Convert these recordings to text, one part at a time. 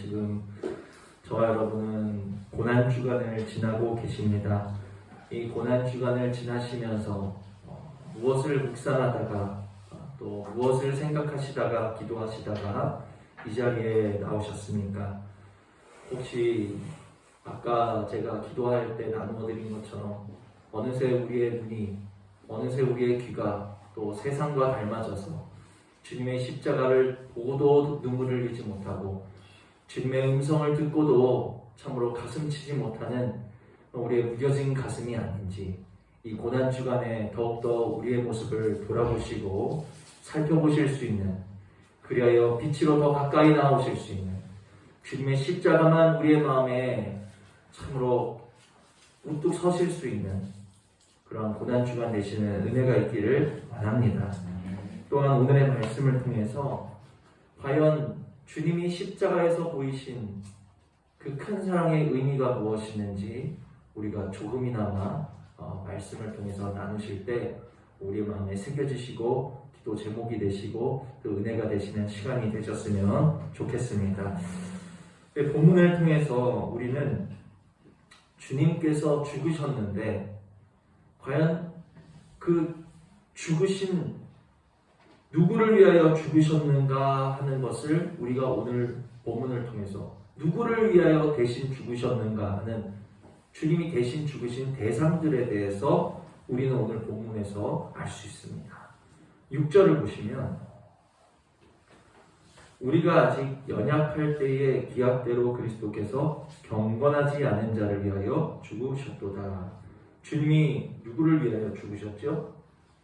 지금 저와 여러분은 고난주간을 지나고 계십니다. 이 고난주간을 지나시면서 무엇을 묵상하다가 또 무엇을 생각하시다가 기도하시다가 이 자리에 나오셨습니까? 혹시 아까 제가 기도할 때 나누어 드린 것처럼 어느새 우리의 눈이, 어느새 우리의 귀가 또 세상과 닮아져서 주님의 십자가를 보고도 눈물을 흘리지 못하고 주님의 음성을 듣고도 참으로 가슴치지 못하는 우리의 무뎌진 가슴이 아닌지, 이 고난주간에 더욱더 우리의 모습을 돌아보시고 살펴보실 수 있는, 그리하여 빛으로 더 가까이 나오실 수 있는 주님의 십자가만 우리의 마음에 참으로 우뚝 서실 수 있는 그런 고난주간 되시는 은혜가 있기를 원합니다. 또한 오늘의 말씀을 통해서 과연 주님이 십자가에서 보이신 그 큰 사랑의 의미가 무엇이는지 우리가 조금이나마 말씀을 통해서 나누실 때 우리 마음에 새겨지시고 기도 제목이 되시고 또 은혜가 되시는 시간이 되셨으면 좋겠습니다. 본문을 통해서 우리는 주님께서 죽으셨는데 과연 그 죽으신 누구를 위하여 죽으셨는가 하는 것을 우리가 오늘 본문을 통해서 누구를 위하여 대신 죽으셨는가 하는 주님이 대신 죽으신 대상들에 대해서 우리는 오늘 본문에서 알 수 있습니다. 6절을 보시면 우리가 아직 연약할 때의 기약대로 그리스도께서 경건하지 않은 자를 위하여 죽으셨도다. 주님이 누구를 위하여 죽으셨죠?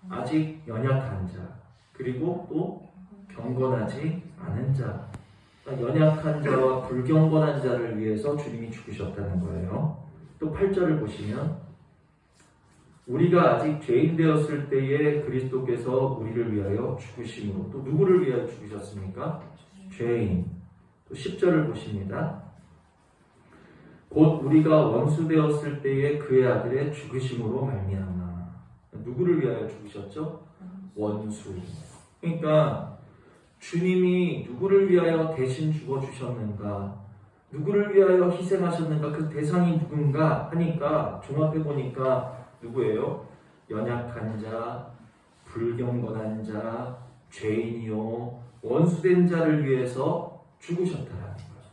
아직 연약한 자, 그리고 또 경건하지 않은 자, 연약한 자와 불경건한 자를 위해서 주님이 죽으셨다는 거예요. 또 8절을 보시면 우리가 아직 죄인 되었을 때에 그리스도께서 우리를 위하여 죽으심으로, 또 누구를 위하여 죽으셨습니까? 죄인. 또 10절을 보십니다. 곧 우리가 원수 되었을 때에 그의 아들의 죽으심으로 말미암아. 누구를 위하여 죽으셨죠? 원수. 그러니까 주님이 누구를 위하여 대신 죽어주셨는가, 누구를 위하여 희생하셨는가, 그 대상이 누군가 하니까 종합해보니까 누구예요? 연약한 자, 불경건한 자, 죄인이요, 원수된 자를 위해서 죽으셨다라는 거예요.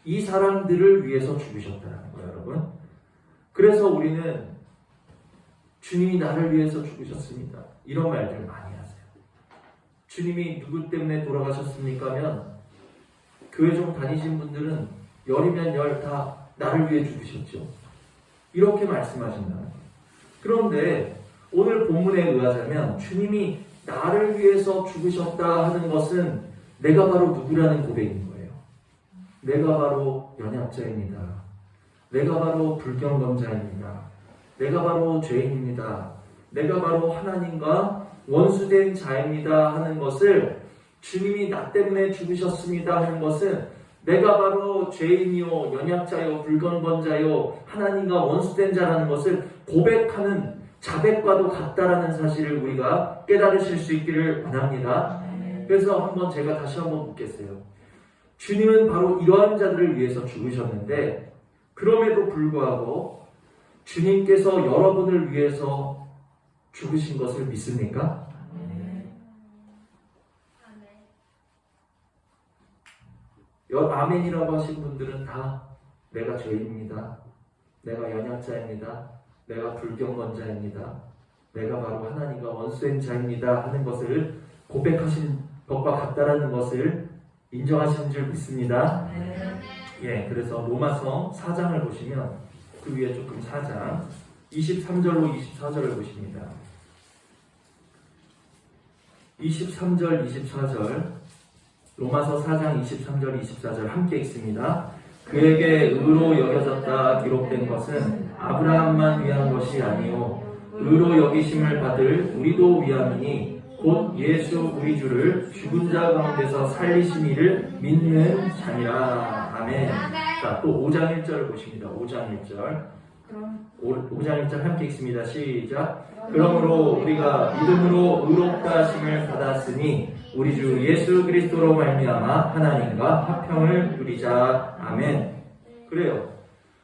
이 사람들을 위해서 죽으셨다라는 거예요, 여러분. 그래서 우리는 주님이 나를 위해서 죽으셨습니다, 이런 말들 많이 하세요. 주님이 누구 때문에 돌아가셨습니까? 하면 교회 좀 다니신 분들은 열이면 열 다 나를 위해 죽으셨죠, 이렇게 말씀하신다는 거예요. 그런데 오늘 본문에 의하자면 주님이 나를 위해서 죽으셨다 하는 것은 내가 바로 누구라는 고백인 거예요. 내가 바로 연약자입니다. 내가 바로 불경건자입니다. 내가 바로 죄인입니다. 내가 바로 하나님과 원수된 자입니다 하는 것을, 주님이 나 때문에 죽으셨습니다 하는 것은 내가 바로 죄인이요, 연약자요, 불경건자요, 하나님과 원수된 자라는 것을 고백하는 자백과도 같다라는 사실을 우리가 깨달으실 수 있기를 원합니다. 그래서 한번 제가 다시 한번 묻겠어요. 주님은 바로 이러한 자들을 위해서 죽으셨는데 그럼에도 불구하고 주님께서 여러분을 위해서 죽으신 것을 믿습니까? 아멘이라고 하신 분들은 다 내가 죄인입니다, 내가 연약자입니다, 내가 불경건자입니다, 내가 바로 하나님과 원수된 자입니다 하는 것을 고백하신 것과 같다라는 것을 인정하시는 줄 믿습니다. 예, 그래서 로마서 4장을 보시면 그 위에 조금 4장 23절로 24절을 보십니다. 23절, 24절, 로마서 4장 23절, 24절 함께 읽습니다. 그에게 의로 여겨졌다 기록된 것은 아브라함만 위한 것이 아니요 의로 여기심을 받을 우리도 위함이니 곧 예수 우리 주를 죽은 자 가운데서 살리심이를 믿는 자니라. 아멘. 자, 또 5장 1절을 보십니다. 5장 1절. 5장 1절 함께 읽습니다. 시작. 그러므로 우리가 믿음으로 의롭다 하심을 받았으니 우리 주 예수 그리스도로 말미암아 하나님과 화평을 누리자. 아멘. 그래요.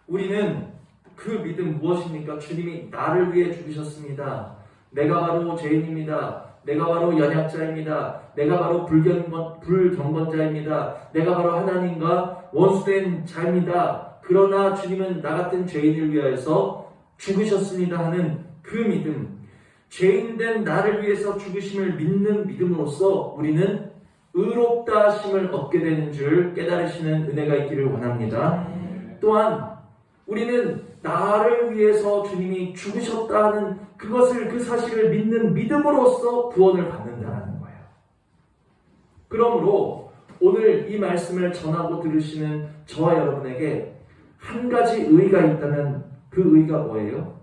우리는 그 믿음 무엇입니까? 주님이 나를 위해 죽으셨습니다. 내가 바로 죄인입니다. 내가 바로 연약자입니다. 내가 바로 불경건자입니다. 내가 바로 하나님과 원수된 자입니다. 그러나 주님은 나 같은 죄인을 위하여서 죽으셨습니다 하는 그 믿음, 죄인된 나를 위해서 죽으심을 믿는 믿음으로써 우리는 의롭다 하심을 얻게 되는 줄 깨달으시는 은혜가 있기를 원합니다. 또한 우리는 나를 위해서 주님이 죽으셨다 하는 그것을, 그 사실을 믿는 믿음으로써 구원을 받는다는 거예요. 그러므로 오늘 이 말씀을 전하고 들으시는 저와 여러분에게 한 가지 의의가 있다면 그 의의가 뭐예요?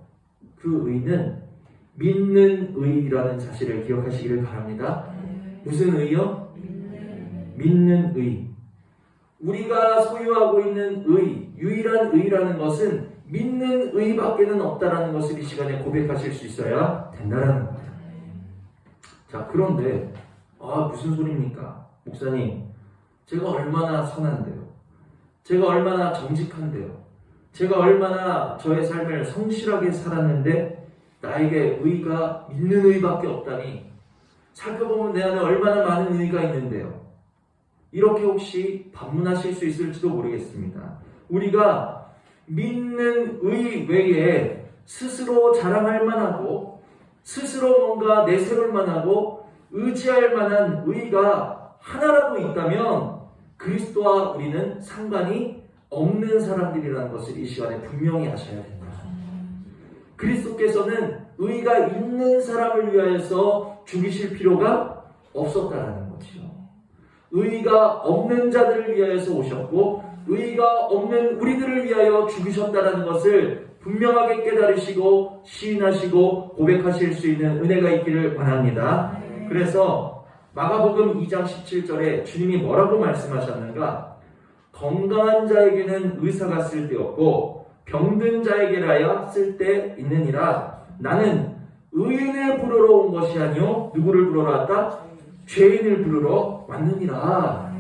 그 의의는 믿는 의의라는 사실을 기억하시기를 바랍니다. 무슨 의의요? 믿는 의의. 우리가 소유하고 있는 의의, 유일한 의의라는 것은 믿는 의의밖에는 없다라는 것을 이 시간에 고백하실 수 있어야 된다라는 겁니다. 자, 그런데 무슨 소리입니까? 목사님, 제가 얼마나 선한데요? 제가 얼마나 정직한데요? 제가 얼마나 저의 삶을 성실하게 살았는데 나에게 의의가 믿는 의의밖에 없다니, 살펴보면 내 안에 얼마나 많은 의의가 있는데요. 이렇게 혹시 반문하실 수 있을지도 모르겠습니다. 우리가 믿는 의 외에 스스로 자랑할 만하고 스스로 뭔가 내세울 만하고 의지할 만한 의의가 하나라도 있다면 그리스도와 우리는 상관이 없는 사람들이라는 것을 이 시간에 분명히 아셔야 된다. 그리스도께서는 의의가 있는 사람을 위하여서 죽이실 필요가 없었다라는 거죠. 의의가 없는 자들을 위하여서 오셨고 의의가 없는 우리들을 위하여 죽으셨다는 것을 분명하게 깨달으시고 시인하시고 고백하실 수 있는 은혜가 있기를 원합니다. 그래서 마가복음 2장 17절에 주님이 뭐라고 말씀하셨는가? 건강한 자에게는 의사가 쓸데없고 병든 자에게라야 쓸데있느니라. 나는 의인을 부르러 온 것이 아니요 누구를 부르러 왔다? 죄인을 부르러 왔느니라.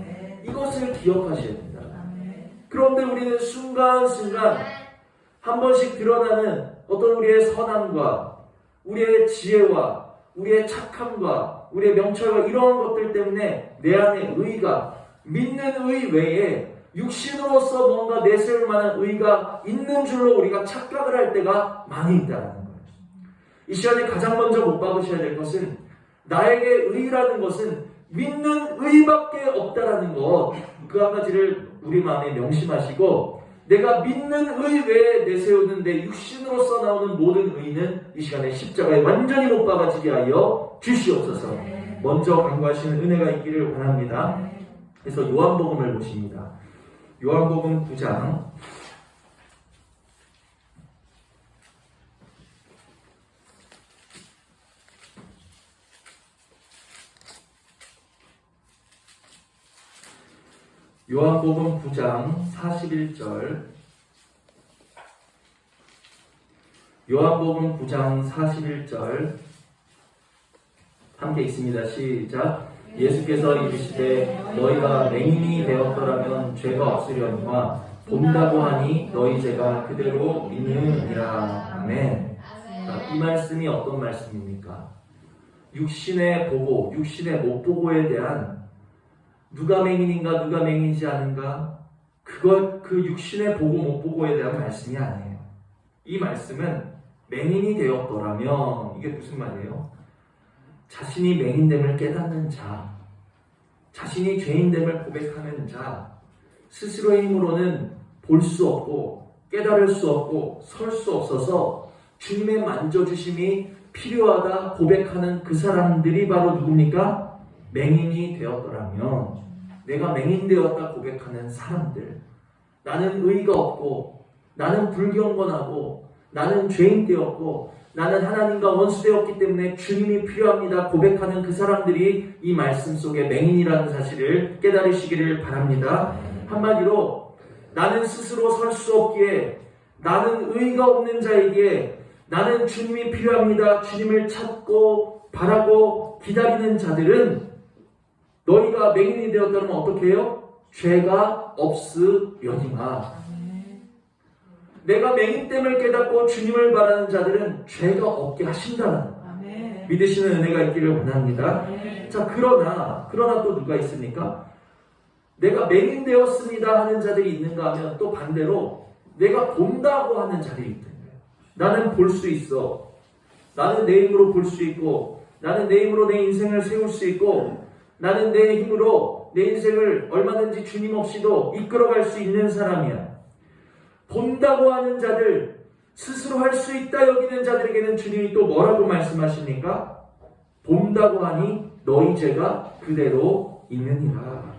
이것을 기억하셔야 됩니다. 그런데 우리는 순간순간 한 번씩 드러나는 어떤 우리의 선함과 우리의 지혜와 우리의 착함과 우리의 명철과 이러한 것들 때문에 내 안에 의의가, 믿는 의 외에 육신으로서 뭔가 내세울 만한 의의가 있는 줄로 우리가 착각을 할 때가 많이 있다는 거예요. 이 시간에 가장 먼저 못 박으셔야 될 것은 나에게 의의라는 것은 믿는 의밖에 없다라는 것, 그 한 가지를 우리 마음에 명심하시고 내가 믿는 의 외에 내세우는 내 육신으로서 나오는 모든 의는 이 시간에 십자가에 완전히 못 박아지게 하여 주시옵소서. 먼저 간구하시는 은혜가 있기를 원합니다. 그래서 요한복음을 보십니다. 요한복음 9장 요한복음 9장 41절 요한복음 9장 41절 함께 읽습니다. 시작. 예수께서 이르시되 너희가 맹인이 되었더라면 죄가 없으려니와 본다고 하니 너희 죄가 그대로 있느니라. 아멘. 자, 이 말씀이 어떤 말씀입니까? 육신의 보고, 육신의 못 보고에 대한 누가 맹인인가 누가 맹인이지 않은가 그 육신의 보고 못 보고에 대한 말씀이 아니에요. 이 말씀은 맹인이 되었더라면 이게 무슨 말이에요? 자신이 맹인됨을 깨닫는 자, 자신이 죄인됨을 고백하는 자, 스스로의 힘으로는 볼 수 없고 깨달을 수 없고 설 수 없어서 주님의 만져주심이 필요하다 고백하는 그 사람들이 바로 누굽니까? 맹인이 되었더라면, 내가 맹인 되었다 고백하는 사람들, 나는 의의가 없고 나는 불경건하고 나는 죄인 되었고 나는 하나님과 원수되었기 때문에 주님이 필요합니다 고백하는 그 사람들이 이 말씀 속에 맹인이라는 사실을 깨달으시기를 바랍니다. 한마디로 나는 스스로 설 수 없기에, 나는 의의가 없는 자에게 나는 주님이 필요합니다 주님을 찾고 바라고 기다리는 자들은 너희가 맹인이 되었다면 어떻게 해요? 죄가 없으려니와. 내가 맹인됨을 깨닫고 주님을 바라는 자들은 죄가 없게 하신다는 믿으시는 은혜가 있기를 원합니다. 자, 그러나 또 누가 있습니까? 내가 맹인 되었습니다 하는 자들이 있는가 하면 또 반대로 내가 본다고 하는 자들이 있는 거예요. 나는 볼 수 있어. 나는 내 힘으로 볼 수 있고, 나는 내 힘으로 내 인생을 세울 수 있고, 나는 내 힘으로 내 인생을 얼마든지 주님 없이도 이끌어갈 수 있는 사람이야. 본다고 하는 자들, 스스로 할 수 있다 여기는 자들에게는 주님이 또 뭐라고 말씀하십니까? 본다고 하니 너희 죄가 그대로 있느니라.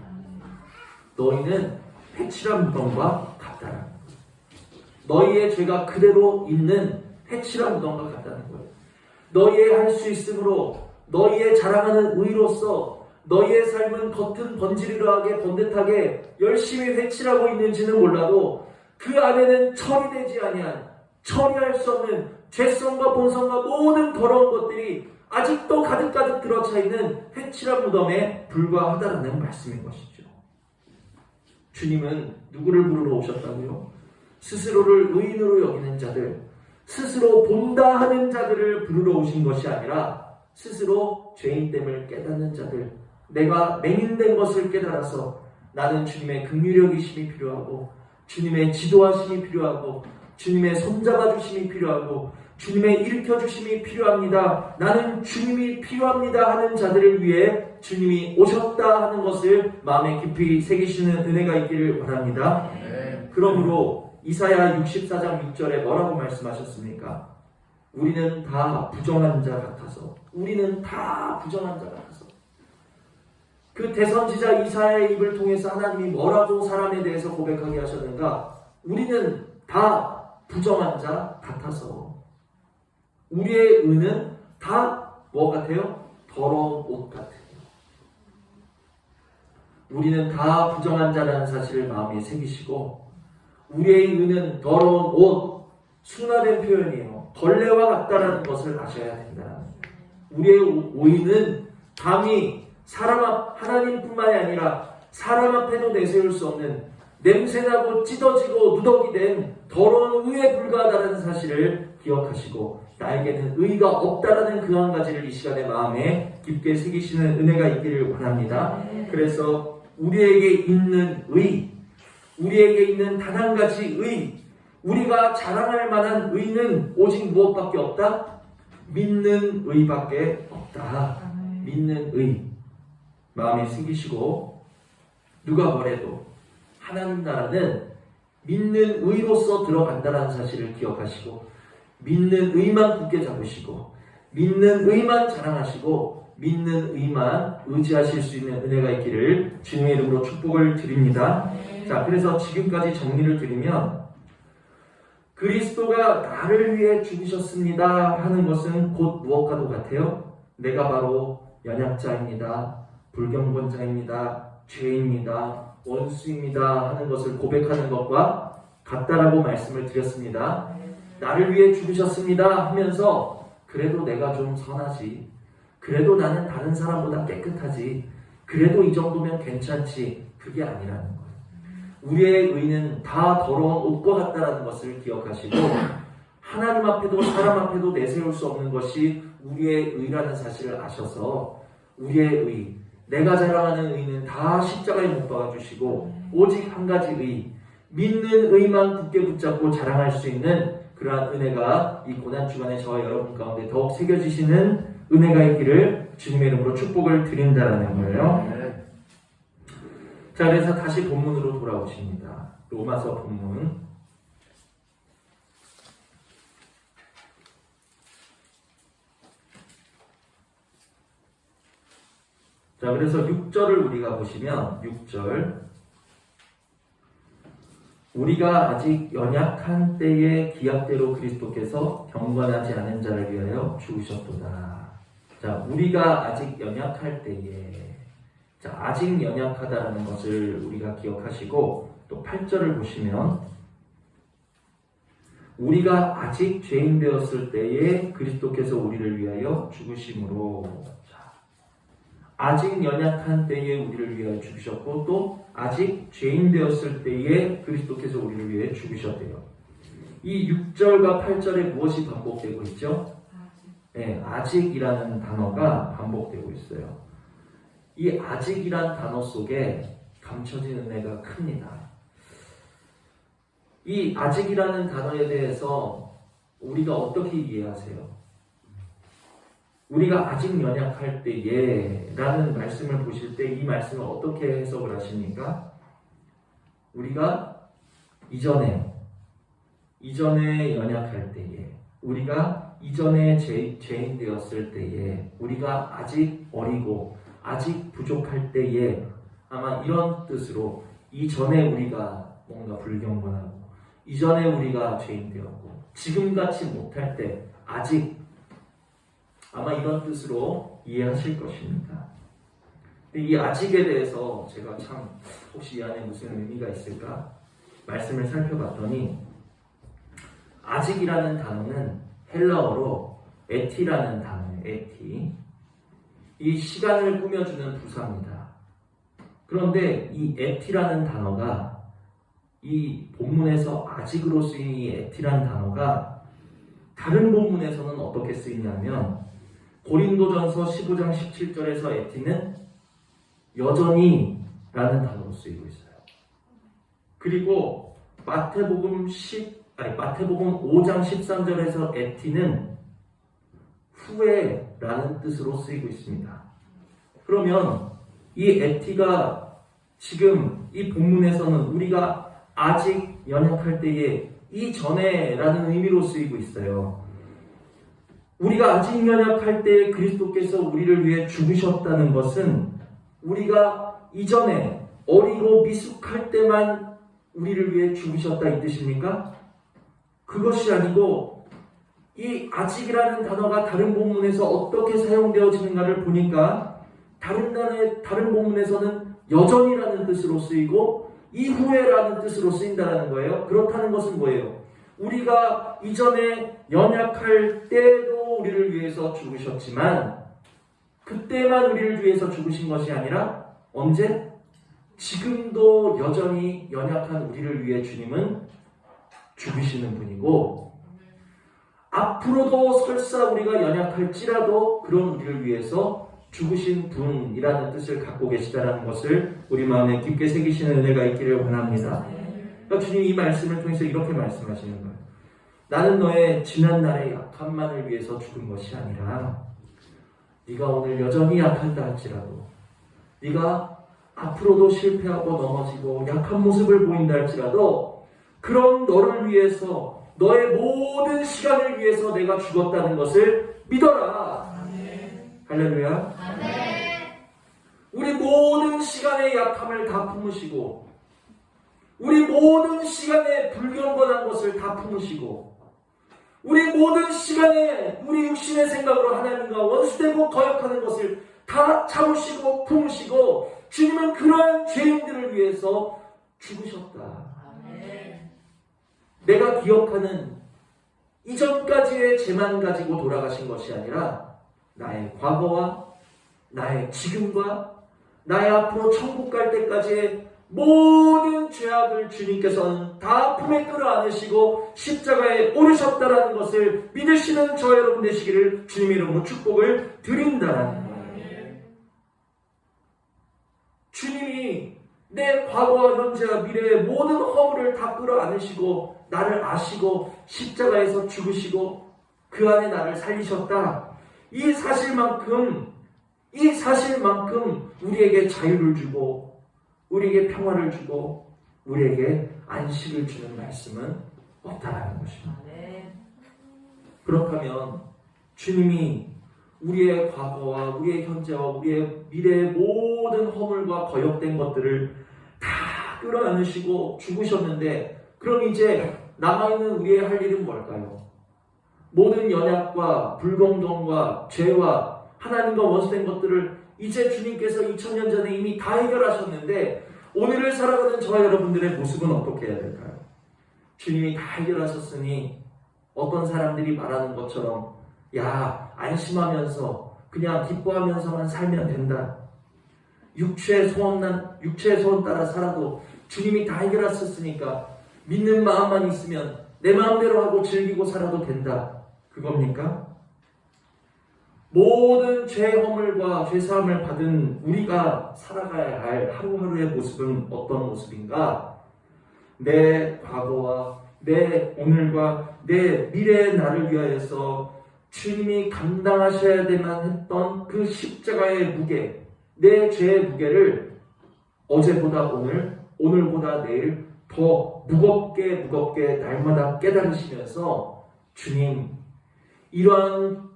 너희는 해칠한 무덤과 같다라는 거예요. 너희의 죄가 그대로 있는 해칠한 무덤과 같다는 거예요. 너희의 할 수 있음으로, 너희의 자랑하는 의로서 너희의 삶은 겉은 번지르르하게 번듯하게 열심히 회칠하고 있는지는 몰라도 그 안에는 처리되지 아니한, 처리할 수 없는 죄성과 본성과 모든 더러운 것들이 아직도 가득가득 들어차 있는 회칠한 무덤에 불과하다라는 말씀인 것이죠. 주님은 누구를 부르러 오셨다고요? 스스로를 의인으로 여기는 자들, 스스로 본다 하는 자들을 부르러 오신 것이 아니라 스스로 죄인됨을 깨닫는 자들, 내가 맹인된 것을 깨달아서 나는 주님의 긍휼력이심이 필요하고, 주님의 지도하심이 필요하고, 주님의 손잡아 주심이 필요하고, 주님의 일으켜 주심이 필요합니다. 나는 주님이 필요합니다 하는 자들을 위해 주님이 오셨다 하는 것을 마음에 깊이 새기시는 은혜가 있기를 바랍니다. 그러므로 이사야 64장 6절에 뭐라고 말씀하셨습니까? 우리는 다 부정한 자 같아서, 우리는 다 부정한 자 같아서. 그 대선지자 이사야의 입을 통해서 하나님이 뭐라고 사람에 대해서 고백하게 하셨는가? 우리는 다 부정한 자 같아서. 우리의 의는 다 뭐 같아요? 더러운 옷 같아요. 우리는 다 부정한 자라는 사실을 마음에 새기시고, 우리의 의는 더러운 옷, 순화된 표현이에요. 벌레와 같다라는 것을 아셔야 된다. 우리의 의는 감히 하나님뿐만이 아니라 사람 앞에도 내세울 수 없는 냄새나고 찢어지고 누더기 된 더러운 의에 불과하다는 사실을 기억하시고, 나에게는 의가 없다라는 그 한 가지를 이 시간에 마음에 깊게 새기시는 은혜가 있기를 원합니다. 그래서 우리에게 있는 의, 우리에게 있는 단 한 가지 의, 우리가 자랑할 만한 의는 오직 무엇밖에 없다? 믿는 의밖에 없다. 믿는 의. 마음에 새기시고, 누가 뭐래도 하나님 나라는 믿는 의로서 들어간다는 사실을 기억하시고, 믿는 의만 굳게 잡으시고, 믿는 의만 자랑하시고, 믿는 의만 의지하실 수 있는 은혜가 있기를 주님의 이름으로 축복을 드립니다. 자, 그래서 지금까지 정리를 드리면, 그리스도가 나를 위해 죽으셨습니다 하는 것은 곧 무엇과도 같아요? 내가 바로 연약자입니다, 불경건자입니다, 죄입니다, 원수입니다 하는 것을 고백하는 것과 같다라고 말씀을 드렸습니다. 나를 위해 죽으셨습니다 하면서 그래도 내가 좀 선하지, 그래도 나는 다른 사람보다 깨끗하지, 그래도 이 정도면 괜찮지, 그게 아니라는 거예요. 우리의 의는 다 더러운 옷과 같다라는 것을 기억하시고, 하나님 앞에도 사람 앞에도 내세울 수 없는 것이 우리의 의라는 사실을 아셔서, 우리의 의, 내가 자랑하는 의는 다 십자가에 못 박아주시고, 오직 한 가지 의, 믿는 의만 굳게 붙잡고 자랑할 수 있는 그러한 은혜가 이 고난주간에 저와 여러분 가운데 더욱 새겨지시는 은혜가 있기를 주님의 이름으로 축복을 드린다는 거예요. 자, 그래서 다시 본문으로 돌아오십니다. 로마서 본문. 자, 그래서 6절을 우리가 보시면 6절, 우리가 아직 연약한 때에 기약대로 그리스도께서 경건하지 않은 자를 위하여 죽으셨도다. 자, 우리가 아직 연약할 때에, 자, 아직 연약하다라는 것을 우리가 기억하시고, 또 8절을 보시면 우리가 아직 죄인 되었을 때에 그리스도께서 우리를 위하여 죽으심으로, 자, 아직 연약한 때에 우리를 위하여 죽으셨고 또 아직 죄인 되었을 때에 그리스도께서 우리를 위해 죽으셨대요. 이 6절과 8절에 무엇이 반복되고 있죠? 네, 아직이라는 단어가 반복되고 있어요. 이 아직이란 단어 속에 감춰진 은혜가 큽니다. 이 아직이라는 단어에 대해서 우리가 어떻게 이해하세요? 우리가 아직 연약할 때에 라는 말씀을 보실 때 이 말씀을 어떻게 해석을 하십니까? 우리가 이전에 연약할 때에, 우리가 이전에 죄인 되었을 때에, 우리가 아직 어리고 아직 부족할 때에, 아마 이런 뜻으로 이전에 우리가 뭔가 불경건하고 이전에 우리가 죄인 되었고 지금같이 못할 때 아직, 아마 이런 뜻으로 이해하실 것입니다. 근데 이 아직에 대해서 제가 참 혹시 이 안에 무슨 의미가 있을까 말씀을 살펴봤더니, 아직이라는 단어는 헬라어로 에티라는 단어예요. 에티. 이 시간을 꾸며주는 부사입니다. 그런데 이 에티라는 단어가, 이 본문에서 아직으로 쓰인 이 에티라는 단어가 다른 본문에서는 어떻게 쓰이냐면, 고린도전서 15장 17절에서 에티는 여전히 라는 단어로 쓰이고 있어요. 그리고 마태복음 5장 13절에서 에티는 후에라는 뜻으로 쓰이고 있습니다. 그러면 이 에티가 지금 이 본문에서는 우리가 아직 연약할 때에 이전에라는 의미로 쓰이고 있어요. 우리가 아직 연약할 때에 그리스도께서 우리를 위해 죽으셨다는 것은 우리가 이전에 어리고 미숙할 때만 우리를 위해 죽으셨다 이 뜻입니까? 그것이 아니고, 이 아직이라는 단어가 다른 본문에서 어떻게 사용되어지는가를 보니까 다른 본문에서는 여전이라는 뜻으로 쓰이고 이후에라는 뜻으로 쓰인다는 거예요. 그렇다는 것은 뭐예요? 우리가 이전에 연약할 때도 우리를 위해서 죽으셨지만 그때만 우리를 위해서 죽으신 것이 아니라 언제? 지금도 여전히 연약한 우리를 위해 주님은 죽으시는 분이고, 앞으로도 설사 우리가 연약할지라도 그런 우리를 위해서 죽으신 분이라는 뜻을 갖고 계시다는 것을 우리 마음에 깊게 새기시는 은혜가 있기를 원합니다. 그러니까 주님이 이 말씀을 통해서 이렇게 말씀하시는 거예요. 나는 너의 지난날의 약함만을 위해서 죽은 것이 아니라, 네가 오늘 여전히 약한다 할지라도, 네가 앞으로도 실패하고 넘어지고 약한 모습을 보인다 할지라도 그런 너를 위해서, 너의 모든 시간을 위해서 내가 죽었다는 것을 믿어라. 아멘. 할렐루야. 아멘. 우리 모든 시간의 약함을 다 품으시고, 우리 모든 시간의 불경건한 것을 다 품으시고, 우리 모든 시간에 우리 육신의 생각으로 하나님과 원수되고 거역하는 것을 다 참으시고 품으시고, 주님은 그러한 죄인들을 위해서 죽으셨다. 아멘. 내가 기억하는 이전까지의 죄만 가지고 돌아가신 것이 아니라 나의 과거와 나의 지금과 나의 앞으로 천국 갈 때까지의 모든 죄악을 주님께서는 다 품에 끌어안으시고 십자가에 오르셨다라는 것을 믿으시는 저 여러분 되시기를 주님의 이름으로 축복을 드린다라는 거예요. 주님이 내 과거와 현재와 미래의 모든 허물을 다 끌어안으시고 나를 아시고 십자가에서 죽으시고 그 안에 나를 살리셨다. 이 사실만큼 우리에게 자유를 주고 우리에게 평화를 주고 우리에게 안식을 주는 말씀은 없다라는 것입니다. 그렇다면 주님이 우리의 과거와 우리의 현재와 우리의 미래의 모든 허물과 거역된 것들을 다 끌어안으시고 죽으셨는데, 그럼 이제 남아있는 우리의 할 일은 뭘까요? 모든 연약과 불공정과 죄와 하나님과 원수된 것들을 이제 주님께서 2000년 전에 이미 다 해결하셨는데 오늘을 살아가는 저와 여러분들의 모습은 어떻게 해야 될까요? 주님이 다 해결하셨으니 어떤 사람들이 말하는 것처럼 야, 안심하면서 그냥 기뻐하면서만 살면 된다. 육체의 소원 따라 살아도 주님이 다 해결하셨으니까 믿는 마음만 있으면 내 마음대로 하고 즐기고 살아도 된다. 그겁니까? 모든 죄 허물과 죄 사함을 받은 우리가 살아가야 할 하루하루의 모습은 어떤 모습인가? 내 과거와 내 오늘과 내 미래의 나를 위하여서 주님이 감당하셔야 되만 했던 그 십자가의 무게, 내 죄의 무게를 어제보다 오늘보다 내일 더 무겁게 날마다 깨달으시면서 주님, 이러한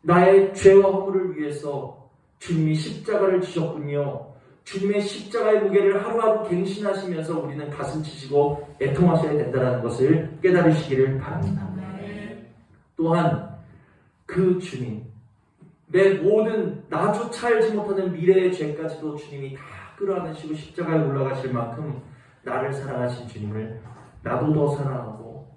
나의 죄와 허물을 위해서 주님이 십자가를 지셨군요. 주님의 십자가의 무게를 하루하루 갱신하시면서 우리는 가슴 치시고 애통하셔야 된다는 것을 깨달으시기를 바랍니다. 또한 그 주님, 내 모든 나조차 알지 못하는 미래의 죄까지도 주님이 다 끌어안으시고 십자가에 올라가실 만큼 나를 사랑하신 주님을 나도 더 사랑하고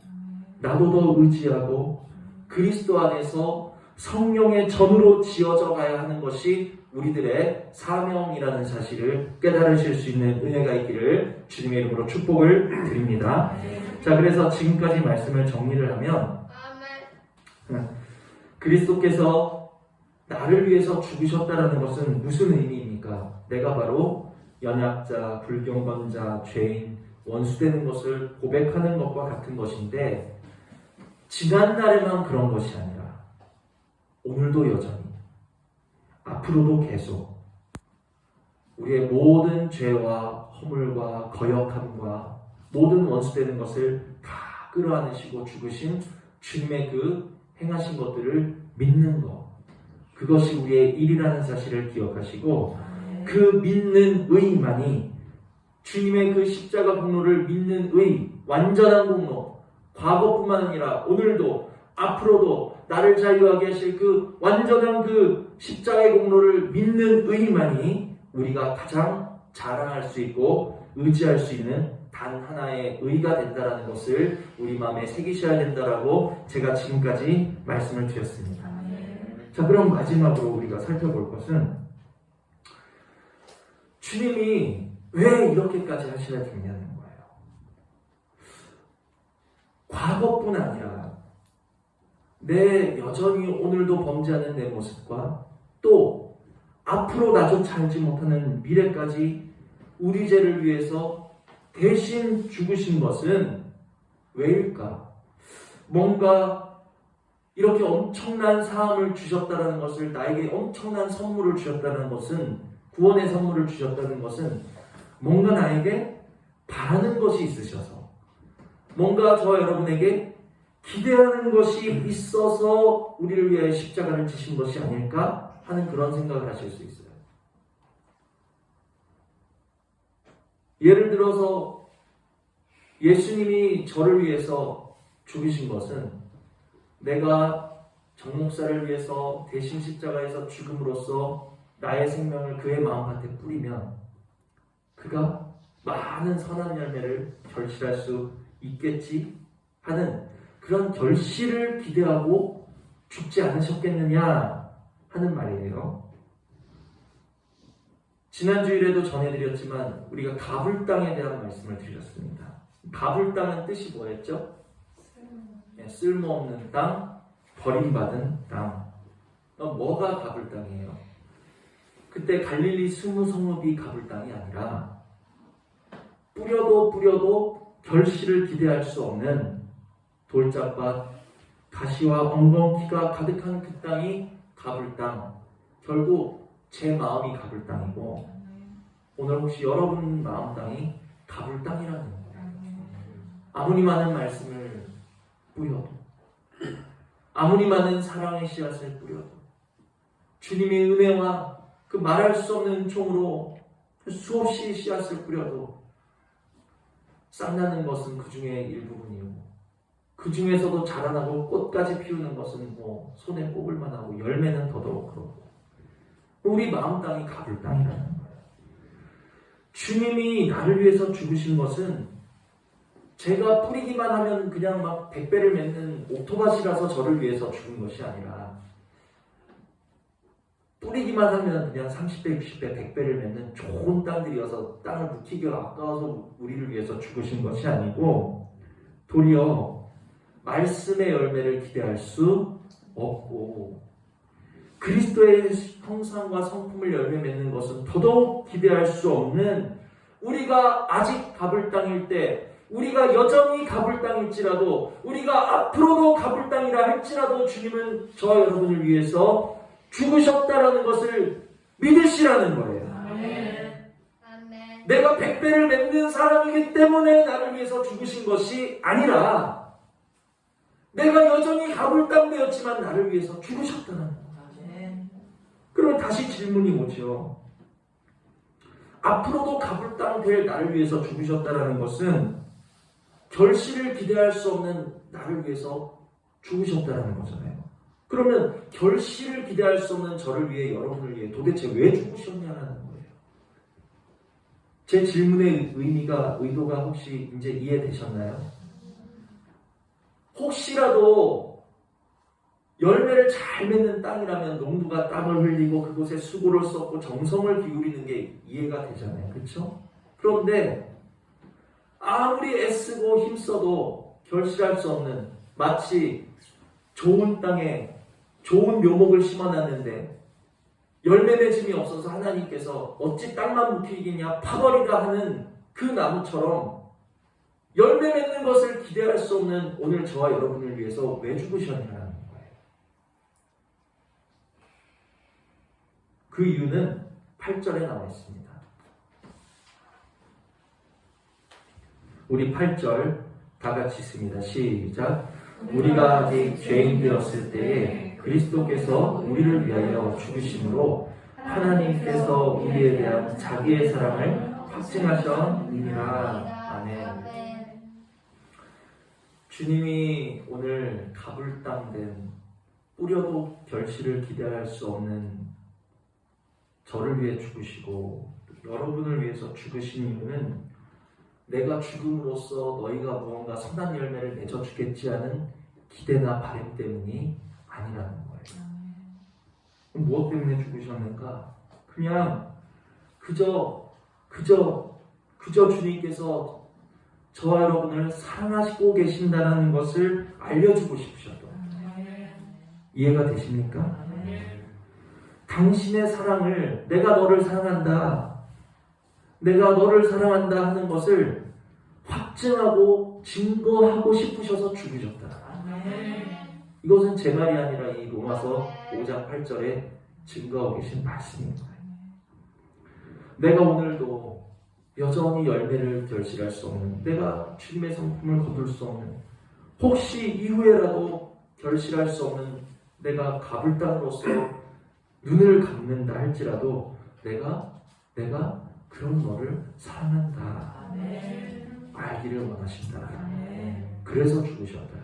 나도 더 의지하고 그리스도 안에서 성령의 전으로 지어져 가야 하는 것이 우리들의 사명이라는 사실을 깨달으실 수 있는 은혜가 있기를 주님의 이름으로 축복을 드립니다. 자, 그래서 지금까지 말씀을 정리를 하면 그리스도께서 나를 위해서 죽으셨다는 것은 무슨 의미입니까? 내가 바로 연약자, 불경건자, 죄인, 원수되는 것을 고백하는 것과 같은 것인데 지난날에만 그런 것이 아니라 오늘도 여전히 앞으로도 계속 우리의 모든 죄와 허물과 거역함과 모든 원수되는 것을 다 끌어안으시고 죽으신 주님의 그 행하신 것들을 믿는 것, 그것이 우리의 일이라는 사실을 기억하시고 그 믿는 의만이 주님의 그 십자가 공로를 믿는 의, 완전한 공로, 과거뿐만 아니라 오늘도 앞으로도 나를 자유하게 하실 그 완전한 그 십자가의 공로를 믿는 의만이 우리가 가장 자랑할 수 있고 의지할 수 있는 단 하나의 의가 된다는 것을 우리 마음에 새기셔야 된다라고 제가 지금까지 말씀을 드렸습니다. 자, 그럼 마지막으로 우리가 살펴볼 것은 주님이 왜 이렇게까지 하셔야 되냐는 거예요. 과거뿐 아니라 내 여전히 오늘도 범죄하는 내 모습과 또 앞으로 나조차 알지 못하는 미래까지 우리 죄를 위해서 대신 죽으신 것은 왜일까? 뭔가 이렇게 엄청난 사함을 주셨다는 것을, 나에게 엄청난 선물을 주셨다는 것은, 구원의 선물을 주셨다는 것은 뭔가 나에게 바라는 것이 있으셔서, 뭔가 저와 여러분에게 기대하는 것이 있어서 우리를 위해 십자가를 지신 것이 아닐까 하는 그런 생각을 하실 수 있어요. 예를 들어서 예수님이 저를 위해서 죽으신 것은 내가 정 목사를 위해서 대신 십자가에서 죽음으로써 나의 생명을 그의 마음밭에 뿌리면 그가 많은 선한 열매를 결실할 수 있겠지 하는 그런 결실을 기대하고 죽지 않으셨겠느냐 하는 말이에요. 지난 주일에도 전해드렸지만 우리가 가불당에 대한 말씀을 드렸습니다. 가불당은 뜻이 뭐였죠? 쓸모없는 땅, 버림받은 땅. 뭐가 가불당이에요? 그때 갈릴리 20성읍이 가불당이 아니라 뿌려도 결실을 기대할 수 없는 돌짝밭, 가시와 엉겅퀴가 가득한 그 땅이 가불당. 결국 제 마음이 가불당이고 오늘 혹시 여러분 마음 땅이 가불당이라는 거예요. 아무리 많은 말씀을 뿌려도, 아무리 많은 사랑의 씨앗을 뿌려도, 주님의 은혜와 그 말할 수 없는 총으로 수없이 씨앗을 뿌려도 싹나는 것은 그 중에 일부분이고, 그 중에서도 자라나고 꽃까지 피우는 것은 뭐 손에 꼽을 만하고 열매는 더더욱 그렇고, 우리 마음 땅이 가불 땅이라는 거예요. 주님이 나를 위해서 죽으신 것은 제가 뿌리기만 하면 그냥 막 100배를 맺는 옥토밭이라서 저를 위해서 죽은 것이 아니라 뿌리기만 하면 그냥 30배, 60배, 100배를 맺는 좋은 땅들이어서 땅을 묵히기가 아까워서 우리를 위해서 죽으신 것이 아니고 도리어 말씀의 열매를 기대할 수 없고 그리스도의 형상과 성품을 열매 맺는 것은 더더욱 기대할 수 없는 우리가 아직 갑을 땅일 때 우리가 여전히 갑을 땅일지라도 우리가 앞으로도 갑을 땅이라 할지라도 주님은 저와 여러분을 위해서 죽으셨다라는 것을 믿으시라는 거예요. 내가 100배를 맺는 사람이기 때문에 나를 위해서 죽으신 것이 아니라 내가 여전히 갑을 땅 되었지만 나를 위해서 죽으셨다는 거예요. 그러면 다시 질문이 오죠. 앞으로도 갑을 땅 될 나를 위해서 죽으셨다는 것은 결실을 기대할 수 없는 나를 위해서 죽으셨다는 거잖아요. 그러면 결실을 기대할 수 없는 저를 위해 여러분을 위해 도대체 왜 죽으셨냐는 거예요. 제 질문의 의도가 혹시 이제 이해되셨나요? 혹시라도 열매를 잘 맺는 땅이라면 농부가 땀을 흘리고 그곳에 수고를 썼고 정성을 기울이는 게 이해가 되잖아요. 그렇죠? 그런데 아무리 애쓰고 힘써도 결실할 수 없는 마치 좋은 땅에 좋은 묘목을 심어놨는데 열매 맺음이 없어서 하나님께서 어찌 땅만 묵히겠냐 파버리라 하는 그 나무처럼 열매 맺는 것을 기대할 수 없는 오늘 저와 여러분을 위해서 왜 죽으셨냐는 거예요. 그 이유는 8절에 나와 있습니다. 우리 8절 다 같이 읽습니다. 시작. 우리가 아직 죄인 되었을 때에 그리스도께서 우리를 위하여 죽으심으로 하나님께서 우리에 대한 자기의 사랑을 확증하셨느니라. 아멘. 주님이 오늘 가불땅된 뿌려도 결실을 기대할 수 없는 저를 위해 죽으시고 여러분을 위해서 죽으신 이유는 내가 죽음으로써 너희가 무언가 선한 열매를 맺어주겠지 하는 기대나 바람 때문이 아니라는 거예요. 그럼 무엇 때문에 죽으셨는가? 그냥 그저 주님께서 저와 여러분을 사랑하시고 계신다는 것을 알려주고 싶으셨던 이해가 되십니까? 당신의 사랑을 내가 너를 사랑한다 하는 것을 확증하고 증거하고 싶으셔서 죽으셨다. 이것은 제 말이 아니라 이 로마서 5장 8절에 증거하고 계신 말씀입니다. 내가 오늘도 여전히 열매를 결실할 수 없는, 내가 주님의 성품을 거둘 수 없는, 혹시 이후에라도 결실할 수 없는 내가 가불당으로서 눈을 감는다 할지라도 내가 그런 너를 사랑한다. 알기를 원하신다. 그래서 죽으셨다.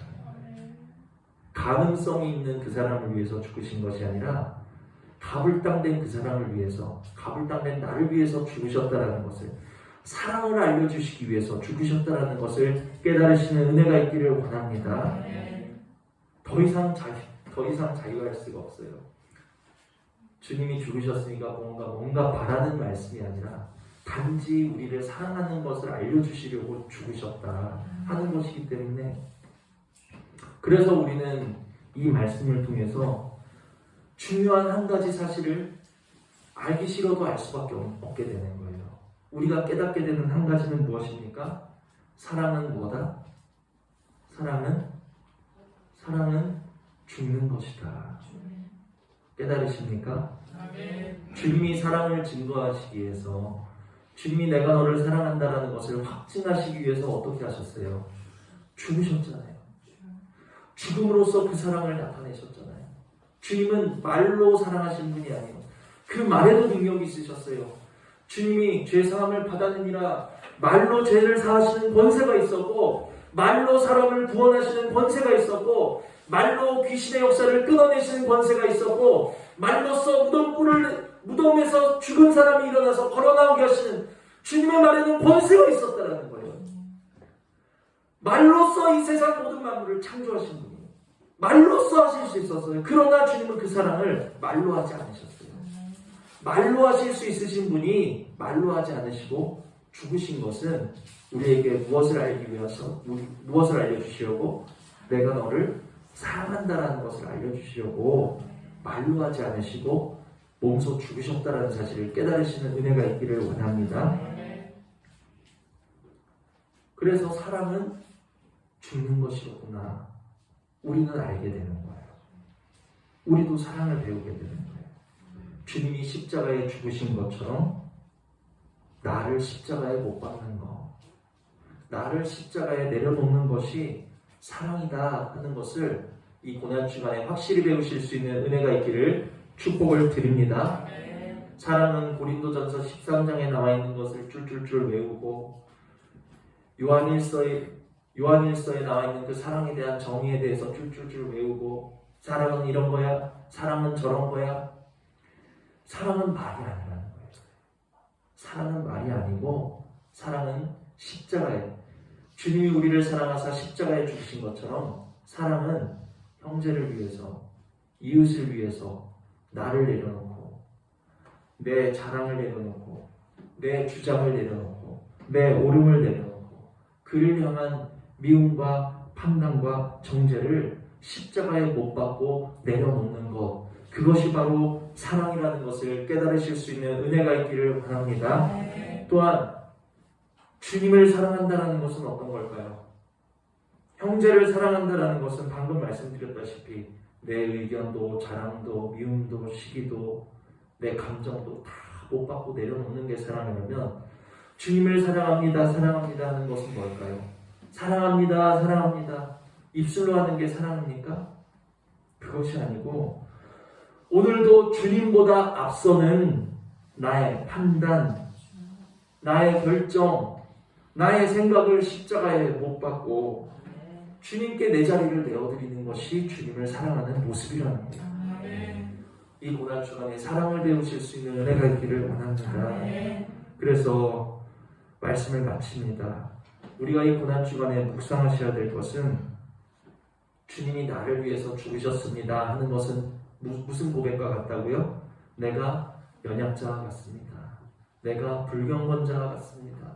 가능성이 있는 그 사람을 위해서 죽으신 것이 아니라 가불당된 그 사람을 위해서, 가불당된 나를 위해서 죽으셨다라는 것을, 사랑을 알려주시기 위해서 죽으셨다라는 것을 깨달으시는 은혜가 있기를 원합니다. 더 이상 자유할 수가 없어요. 주님이 죽으셨으니까 뭔가 바라는 말씀이 아니라 단지 우리를 사랑하는 것을 알려주시려고 죽으셨다 하는 것이기 때문에, 그래서 우리는 이 말씀을 통해서 중요한 한 가지 사실을 알기 싫어도 알 수밖에 없게 되는 거예요. 우리가 깨닫게 되는 한 가지는 무엇입니까? 사랑은 뭐다? 사랑은 죽는 것이다. 깨달으십니까? 주님이 사랑을 증거하시기 위해서, 주님이 내가 너를 사랑한다라는 것을 확증하시기 위해서 어떻게 하셨어요? 죽으셨잖아요. 죽음으로써 그 사랑을 나타내셨잖아요. 주님은 말로 사랑하시는 분이 아니에요. 그 말에도 능력이 있으셨어요. 주님이 죄사함을 받았느니라 말로 죄를 사하시는 권세가 있었고, 말로 사람을 구원하시는 권세가 있었고, 말로 귀신의 역사를 끊어내시는 권세가 있었고, 말로써 무덤에서 죽은 사람이 일어나서 걸어나오게 하시는 주님의 말에는 권세가 있었다는 거예요. 말로써 이 세상 모든 만물을 창조하신 분이에요. 말로써 하실 수 있었어요. 그러나 주님은 그 사랑을 말로 하지 않으셨어요. 말로 하실 수 있으신 분이 말로 하지 않으시고 죽으신 것은 우리에게 무엇을 알려주시려고? 내가 너를 사랑한다라는 것을 알려주시려고 말로 하지 않으시고 몸소 죽으셨다라는 사실을 깨달으시는 은혜가 있기를 원합니다. 그래서 사랑은 죽는 것이로구나. 우리는 알게 되는 거예요. 우리도 사랑을 배우게 되는 거예요. 주님이 십자가에 죽으신 것처럼 나를 십자가에 못 박는 것, 나를 십자가에 내려놓는 것이 사랑이다 하는 것을 이 고난주간에 확실히 배우실 수 있는 은혜가 있기를 축복을 드립니다. 사랑은 고린도전서 13장에 나와 있는 것을 쫄쫄쫄 외우고 요한일서에 나와 있는 그 사랑에 대한 정의에 대해서 쫄쫄쫄 외우고 사랑은 이런 거야, 사랑은 저런 거야. 사랑은 말이 아니라는 거예요. 사랑은 말이 아니고 사랑은 십자가에 주님이 우리를 사랑하사 십자가에 죽으신 것처럼 사랑은 형제를 위해서, 이웃을 위해서 나를 내려놓고 내 자랑을 내려놓고 내 주장을 내려놓고 내 옳음을 내려놓고 그를 향한 미움과 판단과 정죄를 십자가에 못 박고 내려놓는 것, 그것이 바로 사랑이라는 것을 깨달으실 수 있는 은혜가 있기를 바랍니다. 또한 주님을 사랑한다는 것은 어떤 걸까요? 형제를 사랑한다는 것은 방금 말씀드렸다시피 내 의견도 자랑도 미움도 시기도 내 감정도 다 못 받고 내려놓는 게 사랑이라면 주님을 사랑합니다 하는 것은 뭘까요? 사랑합니다 입술로 하는 게 사랑입니까? 그것이 아니고 오늘도 주님보다 앞서는 나의 판단, 나의 결정, 나의 생각을 십자가에 못 박고 주님께 내 자리를 내어드리는 것이 주님을 사랑하는 모습이라는 거예요. 이 고난주간에 사랑을 배우실 수 있는 은혜가 있기를 원합니다. 그래서 말씀을 마칩니다. 우리가 이 고난주간에 묵상하셔야 될 것은 주님이 나를 위해서 죽으셨습니다 하는 것은 무슨 고백과 같다고요? 내가 연약자와 같습니다. 내가 불경건자와 같습니다.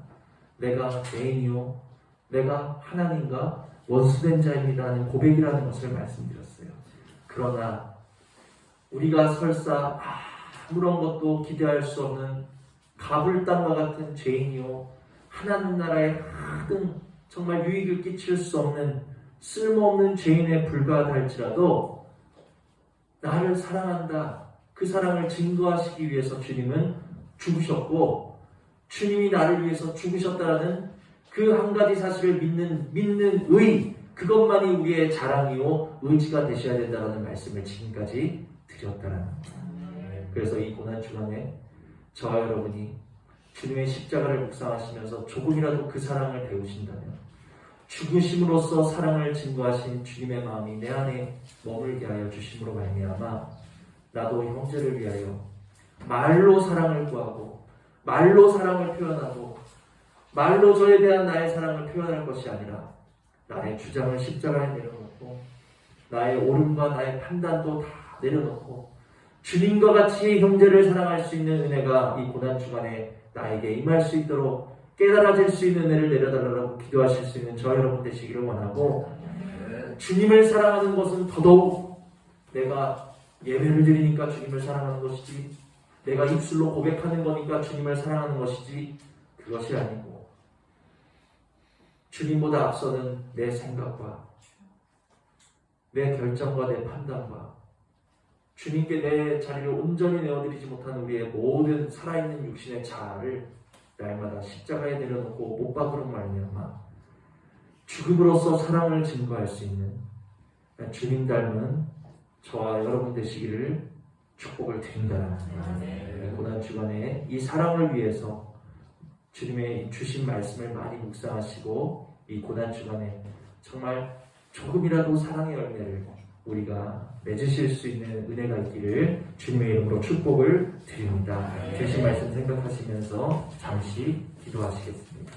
내가 죄인이요 내가 하나님과 원수된 자입니다 하는 고백이라는 것을 말씀드렸어요. 그러나 우리가 설사 아무런 것도 기대할 수 없는 가불당과 같은 죄인이요 하나님 나라에 하등 정말 유익을 끼칠 수 없는 쓸모없는 죄인에 불과하다 할지라도 나를 사랑한다, 그 사랑을 증거하시기 위해서 주님은 죽으셨고 주님이 나를 위해서 죽으셨다라는 그 한 가지 사실을 믿는 의, 그것만이 우리의 자랑이요 의지가 되셔야 된다는 말씀을 지금까지 드렸다는 거예요. 그래서 이 고난주간에 저와 여러분이 주님의 십자가를 묵상하시면서 조금이라도 그 사랑을 배우신다면 죽으심으로써 사랑을 증거하신 주님의 마음이 내 안에 머물게 하여 주심으로 말미암아 나도 형제를 위하여 말로 사랑을 구하고 말로 사랑을 표현하고 말로 저에 대한 나의 사랑을 표현할 것이 아니라 나의 주장을 십자가에 내려놓고 나의 옳음과 나의 판단도 다 내려놓고 주님과 같이 형제를 사랑할 수 있는 은혜가 이 고난주간에 나에게 임할 수 있도록 깨달아질 수 있는 은혜를 내려달라고 기도하실 수 있는 저 여러분 되시기를 원하고, 주님을 사랑하는 것은 더더욱 내가 예배를 드리니까 주님을 사랑하는 것이지, 내가 입술로 고백하는 거니까 주님을 사랑하는 것이지, 그것이 아니고 주님보다 앞서는 내 생각과 내 결정과 내 판단과 주님께 내 자리를 온전히 내어드리지 못한 우리의 모든 살아있는 육신의 자아를 날마다 십자가에 내려놓고 못 박으로 말미암아 죽음으로써 사랑을 증거할 수 있는 주님 닮은 저와 여러분 되시기를 축복을 드린다. 고난주간에 이 사랑을 위해서 주님의 주신 말씀을 많이 묵상하시고 이 고난주간에 정말 조금이라도 사랑의 열매를 우리가 맺으실 수 있는 은혜가 있기를 주님의 이름으로 축복을 드립니다. 주신 말씀 생각하시면서 잠시 기도하시겠습니다.